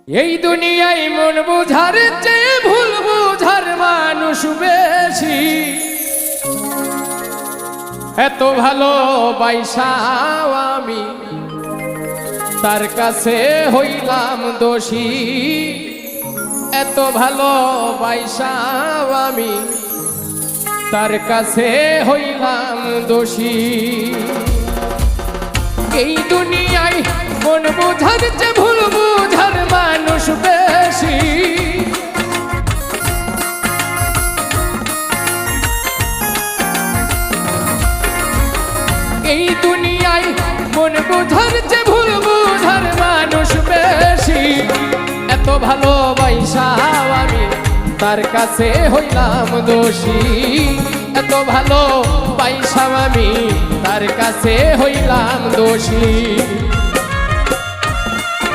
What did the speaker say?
এই দুনিয়ায় মন বুঝার চেয়ে ভুল বুঝার মানুষ বেশি। এত ভালো বাইসাও আমি তার কাছে হইলাম দোষী। এত ভালো বাইসাও আমি তার কাছে হইলাম দোষী। এই দুনিয়ায় মন বুঝার চেয়ে ভুল বুঝার মানুষ বেশি। এই দুনিয়ায় মন বুঝার চেয়ে ভুল বুঝার মানুষ বেশি। এত ভালোবাসাও আমি তার কাছে হইলাম দোষী। এত ভালোবাসাও আমি তার কাছে হইলাম দোষী।